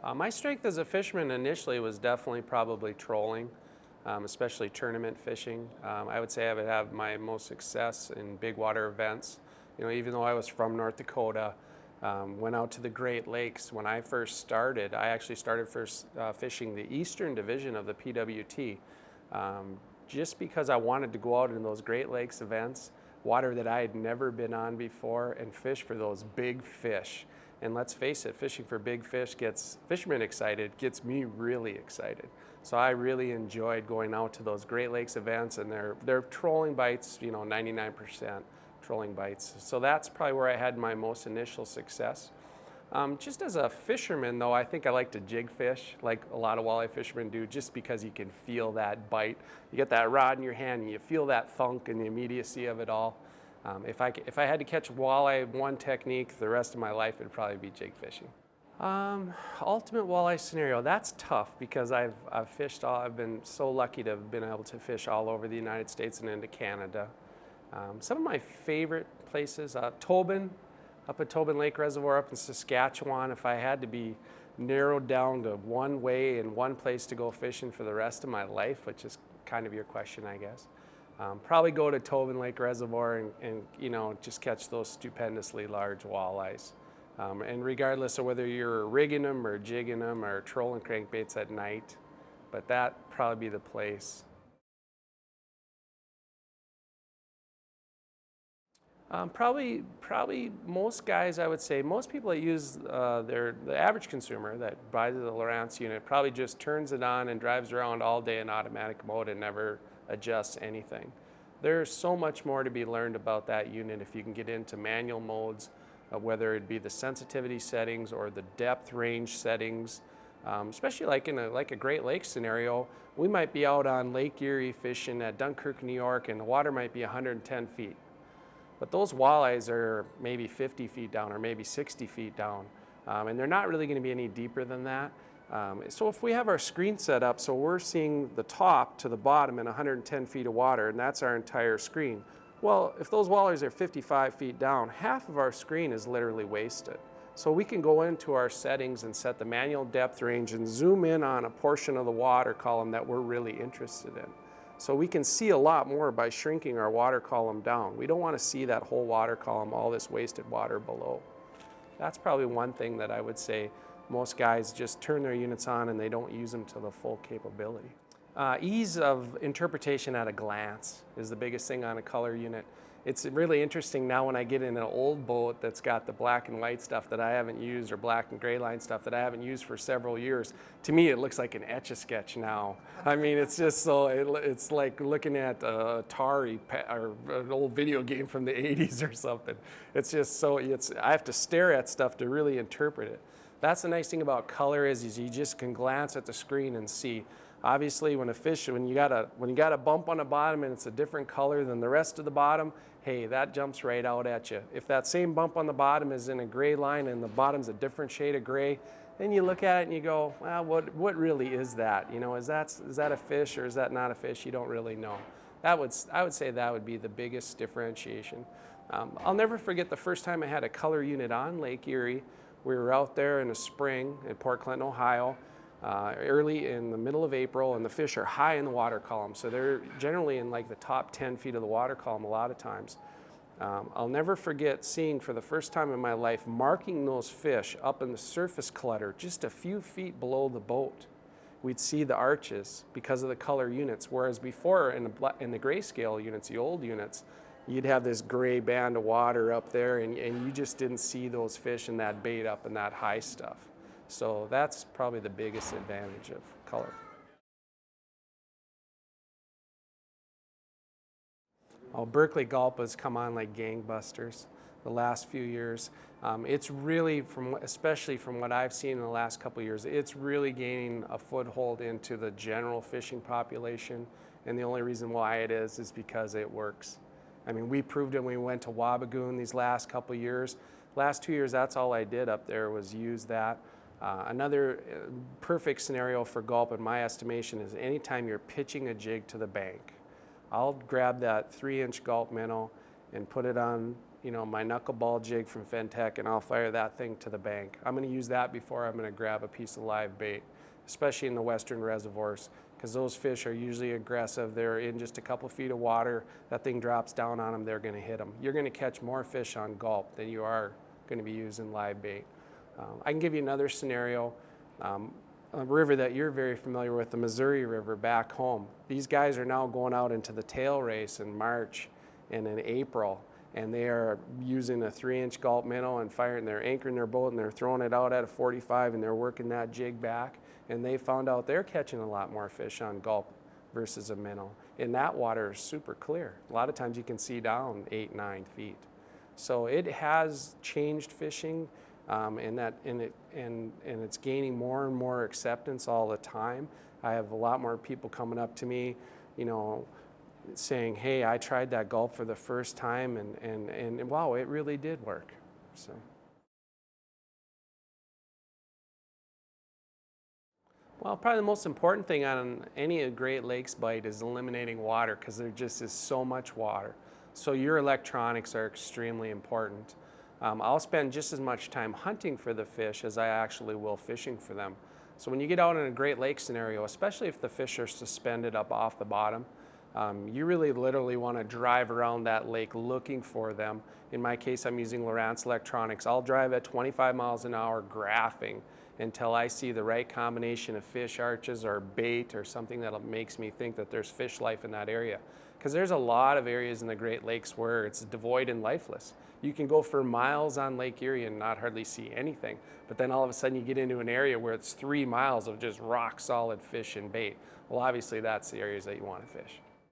My strength as a fisherman initially was definitely probably trolling, especially tournament fishing. I would say I would have my most success in big water events. You know, even though I was from North Dakota, went out to the Great Lakes. When I first started, I actually started first fishing the Eastern Division of the PWT, just because I wanted to go out in those Great Lakes events, water that I had never been on before, and fish for those big fish. And let's face it, fishing for big fish gets fishermen excited, gets me really excited. So I really enjoyed going out to those Great Lakes events, and they're trolling bites, you know, 99% trolling bites. So that's probably where I had my most initial success. Just as a fisherman, though, I think I like to jig fish, like a lot of walleye fishermen do, just because you can feel that bite. You get that rod in your hand, and you feel that thunk and the immediacy of it all. If I had to catch walleye one technique the rest of my life, it'd probably be jig fishing. Ultimate walleye scenario, that's tough because I've fished I've been so lucky to have been able to fish all over the United States and into Canada. Some of my favorite places, Tobin, up at Tobin Lake Reservoir up in Saskatchewan. If I had to be narrowed down to one way and one place to go fishing for the rest of my life, which is kind of your question, I guess, probably go to Tobin Lake Reservoir and you know, just catch those stupendously large walleyes. And regardless of whether you're rigging them or jigging them or trolling crankbaits at night, but that probably be the place. Probably most guys, I would say, most people that use the average consumer that buys the Lowrance unit probably just turns it on and drives around all day in automatic mode and never adjusts anything. There's so much more to be learned about that unit if you can get into manual modes, whether it be the sensitivity settings or the depth range settings. Especially like in a Great Lakes scenario, we might be out on Lake Erie fishing at Dunkirk, New York, and the water might be 110 feet. But those walleyes are maybe 50 feet down or maybe 60 feet down, and they're not really going to be any deeper than that. So if we have our screen set up so we're seeing the top to the bottom in 110 feet of water, and that's our entire screen, well, if those walleyes are 55 feet down, half of our screen is literally wasted. So we can go into our settings and set the manual depth range and zoom in on a portion of the water column that we're really interested in. So we can see a lot more by shrinking our water column down. We don't want to see that whole water column, all this wasted water below. That's probably one thing that I would say most guys just turn their units on and they don't use them to the full capability. Ease of interpretation at a glance is the biggest thing on a color unit. It's really interesting now when I get in an old boat that's got the black and white stuff that I haven't used or black and gray line stuff that I haven't used for several years. To me, it looks like an Etch-a-Sketch now. I mean, it's just so, it's like looking at Atari or an old video game from the 80s or something. It's just so, I have to stare at stuff to really interpret it. That's the nice thing about color is you just can glance at the screen and see. Obviously, when you got a bump on the bottom and it's a different color than the rest of the bottom, hey, that jumps right out at you. If that same bump on the bottom is in a gray line and the bottom's a different shade of gray, then you look at it and you go, well, what really is that? You know, is that a fish or is that not a fish? You don't really know. I would say that would be the biggest differentiation. I'll never forget the first time I had a color unit on Lake Erie. We were out there in the spring at Port Clinton, Ohio. Early in the middle of April, and the fish are high in the water column, so they're generally in like the top 10 feet of the water column a lot of times. I'll never forget seeing for the first time in my life marking those fish up in the surface clutter just a few feet below the boat. We'd see the arches because of the color units, whereas before in the grayscale units, the old units, you'd have this gray band of water up there and you just didn't see those fish and that bait up in that high stuff. So that's probably the biggest advantage of color. Oh, Berkeley Gulp has come on like gangbusters the last few years. It's really, especially from what I've seen in the last couple of years, it's really gaining a foothold into the general fishing population. And the only reason why it is because it works. I mean, we proved it when we went to Wabigoon these last couple of years. Last 2 years, that's all I did up there was use that. Another perfect scenario for gulp in my estimation is anytime you're pitching a jig to the bank. I'll grab that 3-inch gulp minnow and put it on my knuckleball jig from Fentech, and I'll fire that thing to the bank. I'm going to use that before I'm going to grab a piece of live bait, especially in the western reservoirs, because those fish are usually aggressive. They're in just a couple feet of water. That thing drops down on them, they're going to hit them. You're going to catch more fish on gulp than you are going to be using live bait. I can give you another scenario. A river that you're very familiar with, the Missouri River back home. These guys are now going out into the tail race in March and in April, and they are using a 3-inch gulp minnow and firing. They're anchoring their boat and they're throwing it out at a 45 and they're working that jig back, and they found out they're catching a lot more fish on gulp versus a minnow. And that water is super clear. A lot of times you can see down 8-9 feet. So it has changed fishing. And it's gaining more and more acceptance all the time. I have a lot more people coming up to me, saying, "Hey, I tried that gulp for the first time, and wow, it really did work." So, well, probably the most important thing on any Great Lakes bite is eliminating water, because there just is so much water. So your electronics are extremely important. I'll spend just as much time hunting for the fish as I actually will fishing for them. So when you get out in a Great Lake scenario, especially if the fish are suspended up off the bottom, you really literally want to drive around that lake looking for them. In my case, I'm using Lowrance electronics. I'll drive at 25 miles an hour graphing until I see the right combination of fish arches or bait or something that makes me think that there's fish life in that area. Because there's a lot of areas in the Great Lakes where it's devoid and lifeless. You can go for miles on Lake Erie and not hardly see anything, but then all of a sudden you get into an area where it's 3 miles of just rock solid fish and bait. Well, obviously that's the areas that you want to fish.